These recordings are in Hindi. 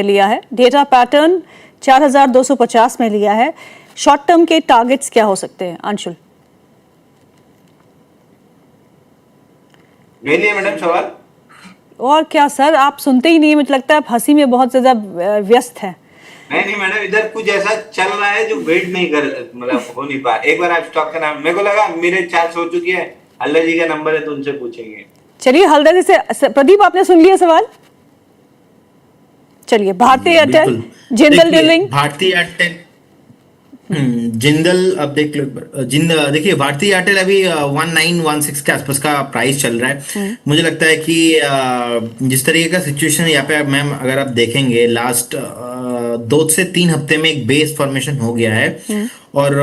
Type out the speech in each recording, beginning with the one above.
लिया है, डेटा पैटर्न 4250 में लिया है। शॉर्ट टर्म के टारगेट्स क्या हो सकते हैं अंशुल? ले लिए मैडम सवाल। और क्या सर, आप सुनते ही नहीं, मुझे लगता है आप हंसी में बहुत ज्यादा व्यस्त हैं। नहीं मैडम, इधर कुछ ऐसा चल रहा है जो वेट नहीं कर, मतलब हो नहीं पा। एक बार आप स्टॉक का नाम, मेरे को लगा मेरे चार्ट हो चुकी है, हल्ला जी का नंबर है तो उनसे पूछेंगे। चलिए हल्दर जी से, प्रदीप आपने सुन लिया सवाल? चलिए, भारतीय एयरटेल, जिंदल ड्रिलिंग। भारतीय एयरटेल, जिंदल, अब देख लो एक बार। देखिए भारतीय एयरटेल अभी 1916 के आसपास का प्राइस चल रहा है। मुझे लगता है कि जिस तरीके का सिचुएशन है यहाँ पे, मैम अगर आप देखेंगे लास्ट 2 से 3 हफ्ते में एक बेस फॉर्मेशन हो गया है। और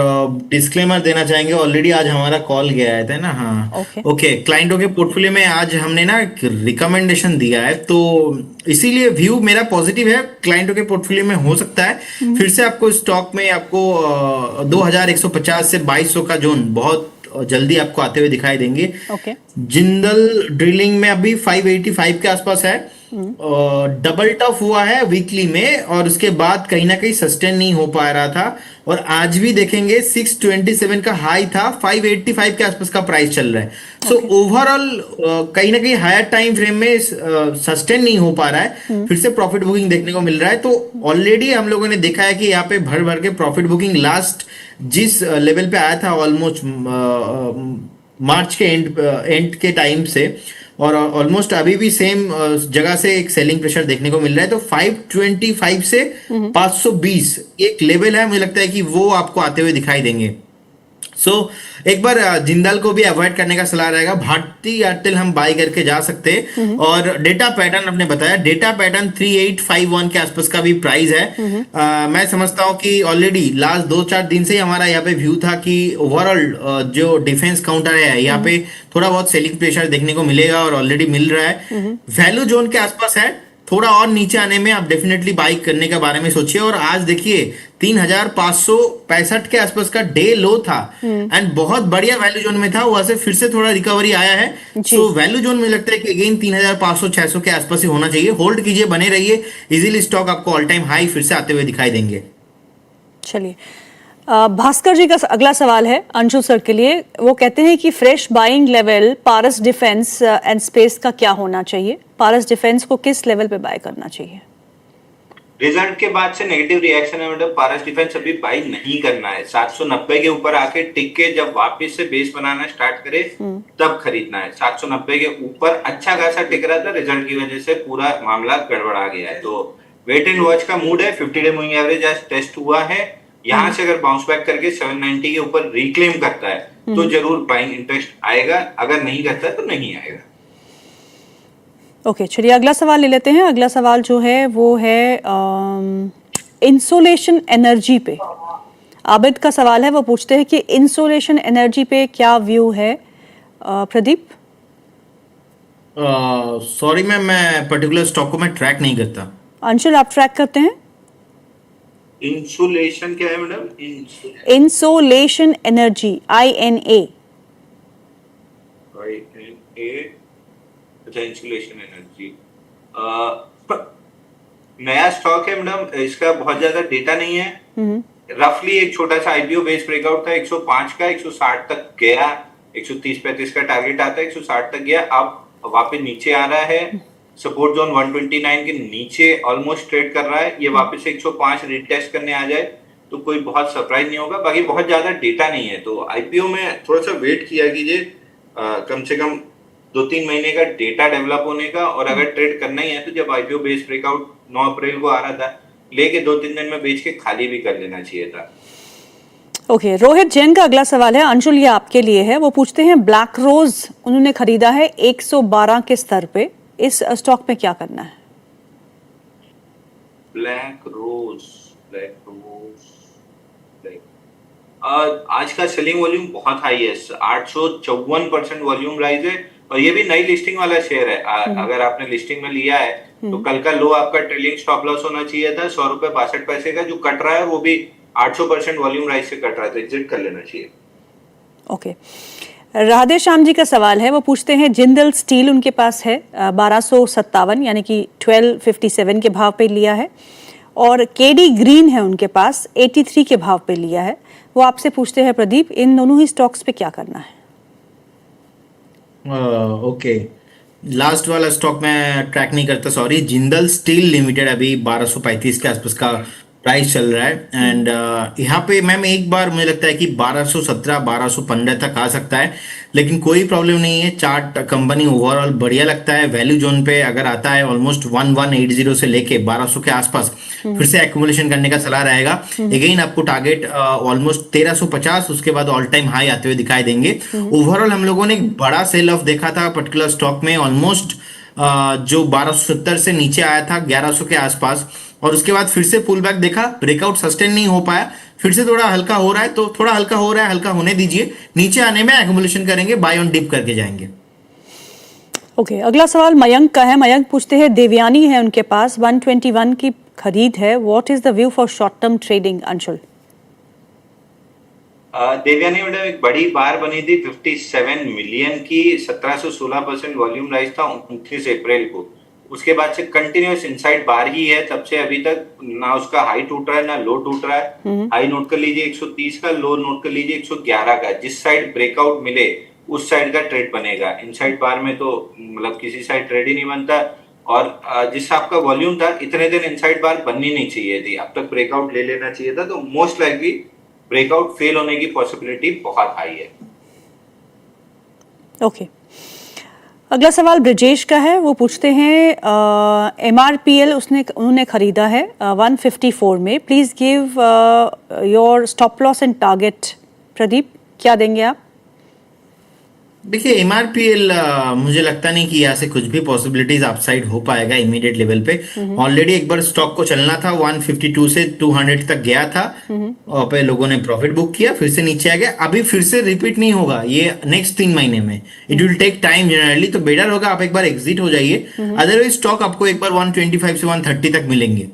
डिस्क्लेमर देना चाहेंगे, ऑलरेडी आज हमारा कॉल गया है था ना। हाँ, ओके, क्लाइंटों के पोर्टफोलियो में आज हमने ना रिकमेंडेशन दिया है, तो इसीलिए व्यू मेरा पॉजिटिव है। क्लाइंटों के पोर्टफोलियो में हो सकता है फिर से आपको स्टॉक में आपको 2150 से 2200 का जोन बहुत जल्दी आपको आते हुए दिखाई देंगे। जिंदल ड्रिलिंग में अभी 585 के आसपास है, डबल टफ हुआ है वीकली में, और उसके बाद कहीं ना कहीं सस्टेन नहीं हो पा रहा था। और आज भी देखेंगे 627 का हाई था, 585 के आसपास का प्राइस चल रहा है। सो ओवरऑल कहीं ना कहीं हायर टाइम फ्रेम में सस्टेन नहीं हो पा रहा है, फिर से प्रॉफिट बुकिंग देखने को मिल रहा है। तो ऑलरेडी हम लोगों ने देखा है कि यहाँ पे भर भर के प्रॉफिट बुकिंग लास्ट जिस लेवल पे आया था ऑलमोस्ट मार्च के एंड के टाइम से, और ऑलमोस्ट अभी भी सेम जगह से एक सेलिंग प्रेशर देखने को मिल रहा है। तो 525 से 520 एक लेवल है, मुझे लगता है कि वो आपको आते हुए दिखाई देंगे। एक बार जिंदाल को भी अवॉइड करने का सलाह रहेगा। भारतीय एयरटेल हम बाय करके जा सकते हैं। और डेटा पैटर्न आपने बताया, डेटा पैटर्न 3851 के आसपास का भी प्राइस है। मैं समझता हूं कि ऑलरेडी लास्ट 2-4 दिन से ही हमारा यहाँ पे व्यू था कि ओवरऑल जो डिफेंस काउंटर है यहाँ पे थोड़ा बहुत सेलिंग प्रेशर देखने को मिलेगा, और ऑलरेडी मिल रहा है। वैल्यू जोन के आसपास है, थोड़ा और नीचे आने में आप डेफिनेटली बाई करने के बारे में सोचिए। और आज देखिए 3565 के आसपास का डे लो था, एंड बहुत बढ़िया वैल्यू जोन में था, वहां से फिर से थोड़ा रिकवरी आया है। सो वैल्यू जोन में लगता है कि अगेन 3500-600 के आसपास ही होना चाहिए। होल्ड कीजिए, बने रहिए, इजीली स्टॉक आपको ऑल टाइम हाई फिर से आते हुए दिखाई देंगे। चलिए, भास्कर जी का अगला सवाल है अंशु सर के लिए। वो कहते हैं कि fresh buying level Paras defence and space का क्या होना चाहिए? पारस डिफेंस को किस लेवल पे बाय करना चाहिए? रिजल्ट के बाद से नेगेटिव रिएक्शन है मतलब, पारस डिफेंस अभी बाई नहीं करना है। 790 के ऊपर आके टिक के जब वापस से बेस बनाना स्टार्ट करे तब खरीदना है। 790 के ऊपर अच्छा खासा टिक रहा था, रिजल्ट की वजह से पूरा मामला गड़बड़ा गया है। तो वेट एंड वॉच का मूड है। 50 डे मूविंग एवरेज आज टेस्ट हुआ है, यहाँ से अगर बाउंस बैक करके 790 के ऊपर रिक्लेम करता है तो जरूर बाइंग इंटरेस्ट आएगा, अगर नहीं करता तो नहीं आएगा। ओके, चलिए अगला सवाल ले लेते हैं। अगला सवाल जो है वो है इंसोलेशन एनर्जी पे। आबिद का सवाल है, वो पूछते हैं कि इंसोलेशन एनर्जी पे क्या व्यू है? प्रदीप? सॉरी मैम, मैं पर्टिकुलर स्टॉक को मैं ट्रैक नहीं करता। अंशुल, आप ट्रैक करते हैं? इंसुलेशन क्या है मैडम? Insolation energy, INA। अच्छा, इंसुलेशन एनर्जी नया स्टॉक है मैडम, इसका बहुत ज्यादा डेटा नहीं है। रफली एक छोटा सा आईपीओ बेस ब्रेकआउट था 105 का, 160 तक गया। 130-35 का टारगेट आता है, 160 तक गया, अब वापस नीचे आ रहा है। सपोर्ट जोन 129 के नीचे ऑलमोस्ट ट्रेड कर रहा है। ये वापस से 105 रिटेस्ट करने आ जाए तो कोई बहुत सरप्राइज नहीं होगा। बाकी बहुत ज्यादा डेटा नहीं है, तो आईपीओ में थोड़ा सा वेट किया कीजिए, कम से कम 2-3 महीने का डेटा डेवलप होने का। और अगर ट्रेड करना ही है तो जब आईपीओ बेस ब्रेकआउट 9 अप्रैल को आ रहा था, लेके 2-3 दिन में बेच के खाली भी कर लेना चाहिए था। ओके, रोहित जैन का अगला सवाल है अंशुल, ये आपके लिए है। वो पूछते हैं ब्लैक रोज उन्होंने खरीदा है 112 के स्तर पे, इस स्टॉक में क्या करना है? ब्लैक रोज आज का सेलिंग वॉल्यूम बहुत हाई है, 854% वॉल्यूम राइज है। और ये भी नई लिस्टिंग वाला शेयर है। अगर आपने लिस्टिंग में लिया है तो कल का लो आपका ट्रेलिंग स्टॉप लॉस होना चाहिए था 100 रुपए 62 पैसे का, जो कट रहा है वो भी 800% वॉल्यूम राइज से कट रहा है, तो एग्जिट कर लेना चाहिए। ओके, राधे श्याम जी का सवाल है, वो पूछते हैं जिंदल स्टील उनके पास है 1257 यानी कि 1257 के भाव पे लिया है, और केडी ग्रीन है उनके पास 83 के भाव पे लिया है। वो आपसे पूछते हैं प्रदीप, इन दोनों ही स्टॉक्स पे क्या करना है? ओके, लास्ट वाला स्टॉक मैं ट्रैक नहीं करता, सॉरी। जिंदल स्टील लिमिटेड अभी 1235 के आसपास का प्राइस चल रहा है, एंड यहाँ पे मैम एक बार मुझे लगता है कि 1217 1215 तक आ सकता है, लेकिन कोई प्रॉब्लम नहीं है। चार्ट कंपनी ओवरऑल बढ़िया लगता है। वैल्यू जोन पे अगर आता है ऑलमोस्ट 1180 से लेके 1200 के आसपास फिर से एक्यूमुलेशन करने का सलाह रहेगा। अगेन आपको टारगेट ऑलमोस्ट 1350, उसके बाद ऑल टाइम हाई आते हुए दिखाई देंगे। ओवरऑल हम लोगों ने एक बड़ा सेल ऑफ देखा था पर्टिकुलर स्टॉक में, ऑलमोस्ट जो 1270 से नीचे आया था 1100 के आसपास, और उसके बाद फिर से पुल बैक देखा, ब्रेकआउट सस्टेन नहीं हो पाया, फिर से थोड़ा हल्का हो रहा है, तो थोड़ा हल्का हो रहा है, हल्का होने दीजिए, नीचे आने में एक्यूमुलेशन करेंगे, बाय ऑन डिप करके जाएंगे। ओके, अगला सवाल मयंक का है। मयंक पूछते हैं देवयानी है उनके पास 121 की खरीद है, what is the view for short term trading? Anshul. Devyani में एक बड़ी बार बनी थी 57 मिलियन की, 1716% वॉल्यूम राइज था 29 अप्रैल को। उसके बाद से कंटिन्यूअस इनसाइड बार ही है तब से अभी तक, ना उसका हाई टूट रहा है ना लो टूट रहा है। हाई नोट कर लीजिए 130 का, लो नोट कर लीजिए 111 का। जिस साइड ब्रेकआउट मिले उस साइड का ट्रेड बनेगा। इनसाइड बार में तो मतलब किसी साइड ट्रेड ही नहीं बनता, और जिस आपका वॉल्यूम था इतने दिन इनसाइड बार बननी नहीं चाहिए थी, अब तक ब्रेकआउट ले लेना चाहिए था। तो मोस्ट लाइकली ब्रेकआउट फेल होने की पॉसिबिलिटी बहुत हाई है। ओके, अगला सवाल ब्रजेश का है। वो पूछते हैं MRPL उन्होंने खरीदा है 154 में, please give your stop loss and target. Pradeep, क्या देंगे आप? देखिए MRPL मुझे लगता नहीं कि यहाँ से कुछ भी पॉसिबिलिटीज अपसाइड हो पाएगा इमीडिएट लेवल पे। ऑलरेडी एक बार स्टॉक को चलना था 152 से 200 तक गया था, और पे लोगों ने प्रॉफिट बुक किया, फिर से नीचे आ गया। अभी फिर से रिपीट नहीं होगा ये नेक्स्ट 3 महीने में, it will take time generally, तो बेटर होगा आप एक बार एग्जिट हो जाइए। अदरवाइज स्टॉक आपको एक बार 125 से 130 तक मिलेंगे।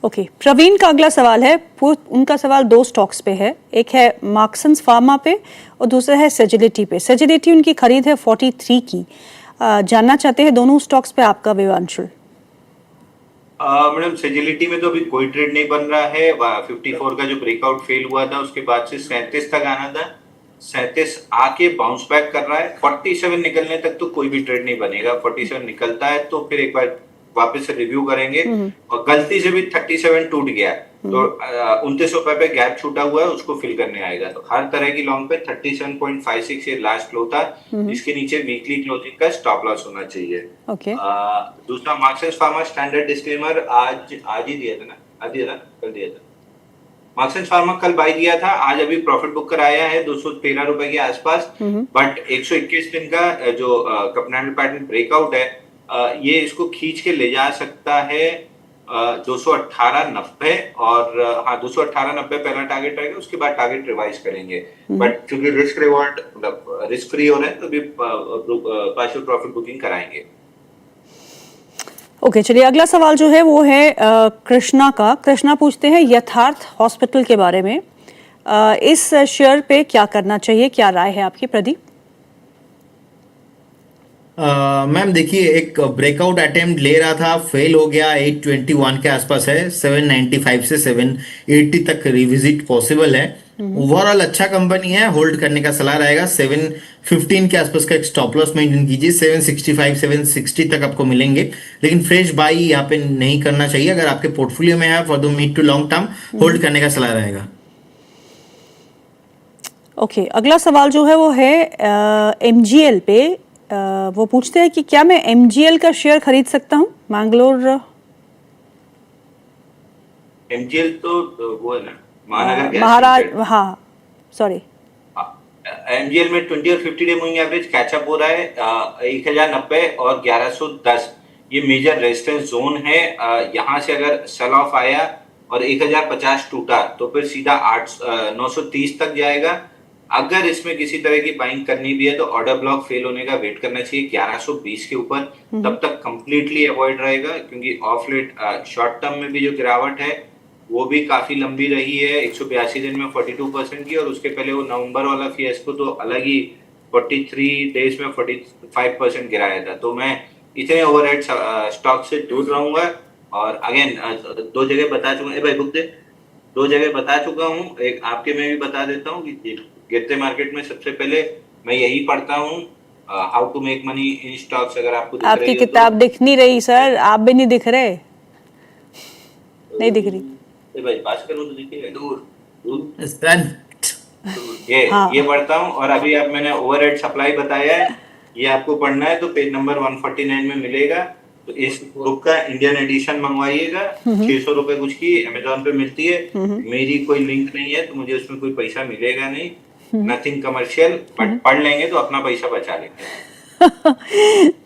ओके, प्रवीण का अगला सवाल है। उनका सवाल 2 स्टॉक्स पे है, एक है मार्क्सन्स फार्मा पे और दूसरा है सेजिलिटी पे। सेजिलिटी उनकी खरीद है 43 की। जानना चाहते हैं दोनों स्टॉक्स पे आपका व्यू। अंशुल। मैडम सेजिलिटी में तो अभी कोई ट्रेड नहीं बन रहा है। 54 का जो ब्रेकआउट फेल हुआ था उसके बाद से 37 तक आना था, 37 आके बाउंस बैक कर रहा है। 47 निकलने तक तो कोई भी ट्रेड नहीं बनेगा। 47 निकलता है तो फिर एक बार वापस से रिव्यू करेंगे, और गलती से भी 37 टूट गया तो 29 रुपए पे गैप छूटा हुआ है, उसको फिल करने आएगा। तो हर तरह की लॉन्ग पे 37.56 ये लास्ट लो था, इसके नीचे वीकली क्लोजिंग का स्टॉप लॉस होना चाहिए। ओके, दूसरा मार्क्सन्स फार्मा स्टैंडर्ड डिस्क्लेमर आज ही दिया था ना, आज दिया था, कल दिया था। मार्क्सन्स फार्मा कल बाई दिया था, आज अभी प्रॉफिट बुक कर आया है 213 रुपए के आसपास, बट 121 दिन का जो कपनैंडल पैटर्न ब्रेकआउट है, ये इसको खींच के ले जा सकता है 218.90, और हाँ 218.90 पहला टारगेट रहेगा, उसके बाद टारगेट रिवाइज करेंगे। बट क्योंकि रिस्क रिवॉर्ड मतलब रिस्क फ्री हो रहे हैं तो भी पार्शियल प्रॉफिट बुकिंग कराएंगे। ओके, चलिए अगला सवाल जो है वो है कृष्णा का। कृष्णा पूछते हैं यथार्थ हॉस्पिटल के बारे में, इस शेयर पे क्या करना चाहिए, क्या राय है आपकी? प्रदीप। मैम देखिए, एक ब्रेकआउट अटेम्प्ट ले रहा था, फेल हो गया, 821 के आसपास है, 795 से 780 तक रिविजिट पॉसिबल है। ओवरऑल अच्छा कंपनी है, होल्ड करने का सलाह रहेगा। 715 के आसपास का एक स्टॉप लॉस मेंटेन कीजिए, 765 760 तक आपको मिलेंगे, लेकिन फ्रेश बाई यहाँ पे नहीं करना चाहिए। अगर आपके पोर्टफोलियो में है for the mid to long term, hold करने का सलाह रहेगा। ओके, अगला सवाल जो है वो है MGL पे। वो पूछते हैं कि क्या मैं MGL का शेयर खरीद सकता हूँ? मैंगलोर MGL तो वो है ना, महानगर महाराज, हाँ सॉरी। MGL में 20 और 50 डे मूविंग एवरेज कैचअप हो रहा है 1090 और 1110, ये मेजर रेजिस्टेंस जोन है। यहाँ से अगर सेल ऑफ आया और 1050 टूटा तो फिर सीधा 930 तक जाएगा। अगर इसमें किसी तरह की बाइंग करनी भी है तो ऑर्डर ब्लॉक फेल होने का वेट करना चाहिए 1120 के ऊपर, तब तक कंप्लीटली अवॉइड रहेगा, क्योंकि ऑफ लेट शॉर्ट टर्म में भी जो गिरावट है वो भी काफी लंबी रही है, 182 दिन में 42% की, और उसके पहले वो नवंबर वाला फिएस्को तो अलग ही 43 डेज में 45% गिराया था। तो मैं इतने ओवरहेड स्टॉक से दूर रहूंगा। और अगेन दो जगह बता चुका, भाई बुक दे, दो जगह बता चुका हूँ, एक आपके में भी बता देता हूँ कि गिरते मार्केट में सबसे पहले मैं यही पढ़ता हूँ, how to make money in stocks. अगर आपको दिख आपकी रही हो किताब दिख नहीं रही सर, आप भी नहीं दिख रहे, नहीं दिख रही। भाई पास करो तो दिखेगा, दूर दूर सन हाँ। ये पढ़ता हूँ। और अभी अब मैंने ओवरहेड सप्लाई बताया है, ये आपको पढ़ना है तो पेज नंबर 149 में मिलेगा। तो इस बुक का इंडियन एडिशन मंगवाइएगा, 600 रुपए कुछ की अमेजोन पे मिलती है। मेरी कोई लिंक नहीं है तो मुझे उसमें कोई पैसा मिलेगा नहीं, नथिंग कमर्शियल, बट पढ़ लेंगे तो अपना पैसा बचा लेंगे।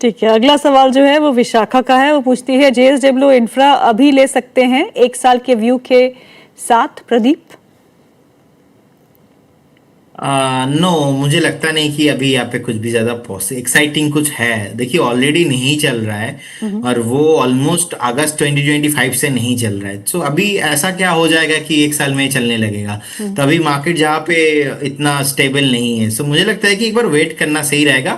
ठीक है, अगला सवाल जो है वो विशाखा का है। वो पूछती है जेएसडब्ल्यू इंफ्रा अभी ले सकते हैं 1 साल के व्यू के साथ? प्रदीप। नो, मुझे लगता नहीं कि अभी यहाँ पे कुछ भी ज्यादा एक्साइटिंग कुछ है। देखिए ऑलरेडी नहीं चल रहा है और वो ऑलमोस्ट अगस्त 2025 से नहीं चल रहा है। सो अभी ऐसा क्या हो जाएगा कि 1 साल में ही चलने लगेगा? तो अभी मार्केट जहाँ पे इतना स्टेबल नहीं है, सो मुझे लगता है कि एक बार वेट करना सही रहेगा।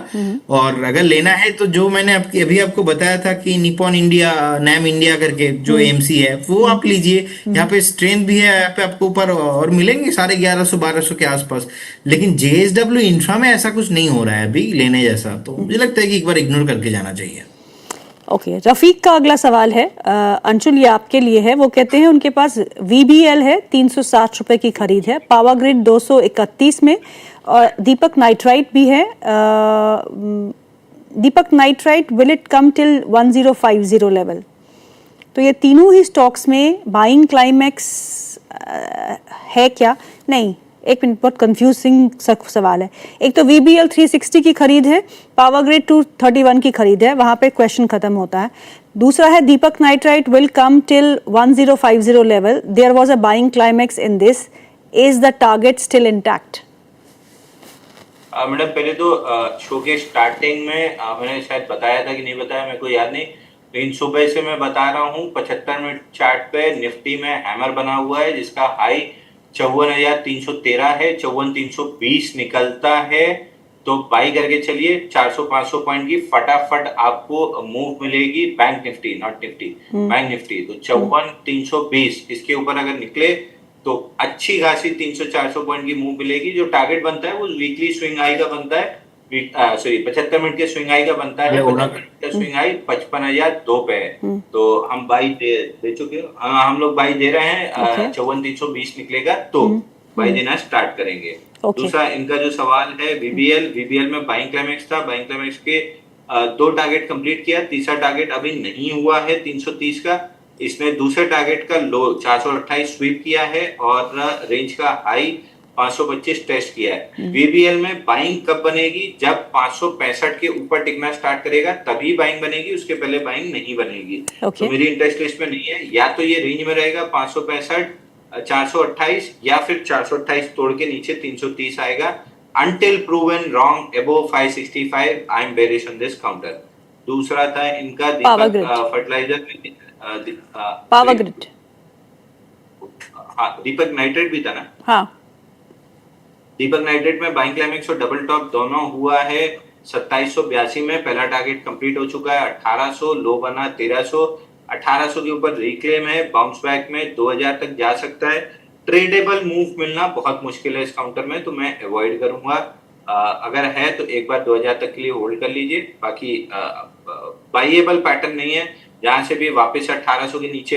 और अगर लेना है तो जो मैंने अभी आपको बताया था कि निपॉन इंडिया, नैम इंडिया करके जो एएमसी है, वो आप लीजिए। यहाँ पे स्ट्रेंथ भी है, यहाँ पे आपको ऊपर और मिलेंगे 1150-1200 के आसपास। लेकिन जेएसडब्ल्यू इंफ्रा में ऐसा कुछ नहीं हो रहा है अभी लेने जैसा, तो मुझे लगता है कि एक बार इग्नोर करके जाना चाहिए। ओके, रफीक का अगला सवाल है, अंशुल ये आपके लिए है। वो कहते हैं उनके पास वीबीएल है, 360 रुपए की खरीद है, पावर ग्रिड 231 में, और दीपक नाइट्राइट भी है। Deepak nitrite will it come till 1050 level? तो ये तीनों ही स्टॉक्स में बाइंग क्लाइमैक्स है क्या? नहीं, एक मिनट, बहुत कंफ्यूजिंग सवाल है। एक तो वीबीएल 360 की खरीद है, पावर ग्रिड 231 की खरीद है, वहां पे क्वेश्चन खत्म होता है। दूसरा है Deepak nitrite will come till 1050 level, there was a buying climax in this, is the target still intact? Madam पहले तो शो के स्टार्टिंग में मैंने शायद बताया था कि नहीं बताया, मेरे को याद नहीं, लेकिन सुबह से मैं बता रहा हूँ 75 मिनट चार्ट पे निफ्टी में हैमर बना हुआ है जिसका हाई 54,313 है, 54,320 निकलता है तो बाई करके चलिए। 400-500 पॉइंट की फटाफट आपको मूव मिलेगी। Bank Nifty, not Nifty, bank Nifty तो 54,320 इसके ऊपर अगर निकले तो अच्छी खासी 300-400 पॉइंट की मूव मिलेगी। जो टारगेट बनता है वो वीकली स्विंग हाई का बनता है, सॉरी 75 मिनट के स्विंग हाई का बनता है। 75 मिनट का स्विंग हाई 55,002 पे है, तो हम बाई दे चुके हैं। हम लोग बाई दे रहे हैं, 54,320 निकलेगा तो बाई देना स्टार्ट करेंगे। दूसरा इनका जो सवाल है वीबीएल में बाइंग क्लाइमेक्स था, बाइंग क्लाइमेक्स के 2 टारगेट कंप्लीट किया, तीसरा टारगेट अभी नहीं हुआ है 330 का। इसने दूसरे टारगेट का लो 428 स्वीप किया है और रेंज का हाई 525 टेस्ट किया है। वीबीएल में बाइंग कब बनेगी? जब 565 के ऊपर टिकना स्टार्ट करेगा तभी बाइंग बनेगी, उसके पहले बाइंग नहीं बनेगी। तो मेरी इंटरेस्ट लिस्ट में नहीं है। या तो ये रेंज में रहेगा 565 428, या फिर 428 तोड़ के नीचे 330 आएगा। Until proven wrong above 565, I am bearish on this counter. दूसरा था इनका दीपक फर्टिलाइजर में, पावर ग्रिड, हाँ दीपक नाइट्रेट भी था ना? हाँ, दीपक नाइट्रेट में बाइंग क्लाइमेक्स और डबल टॉप दोनों हुआ है 2782 में। पहला टारगेट कंप्लीट हो चुका है 1800, लो बना 1300, 1800 के ऊपर रिक्लेम है, बाउंस बैक में 2000 तक जा सकता है। ट्रेडेबल मूव मिलना बहुत मुश्किल है इस काउंटर में, तो मैं अवॉइड करूंगा। अगर है तो एक बार 2000 तक के लिए होल्ड कर लीजिए। बाकी बाइएबल पैटर्न नहीं है, जहां से भी वापस 1800 के नीचे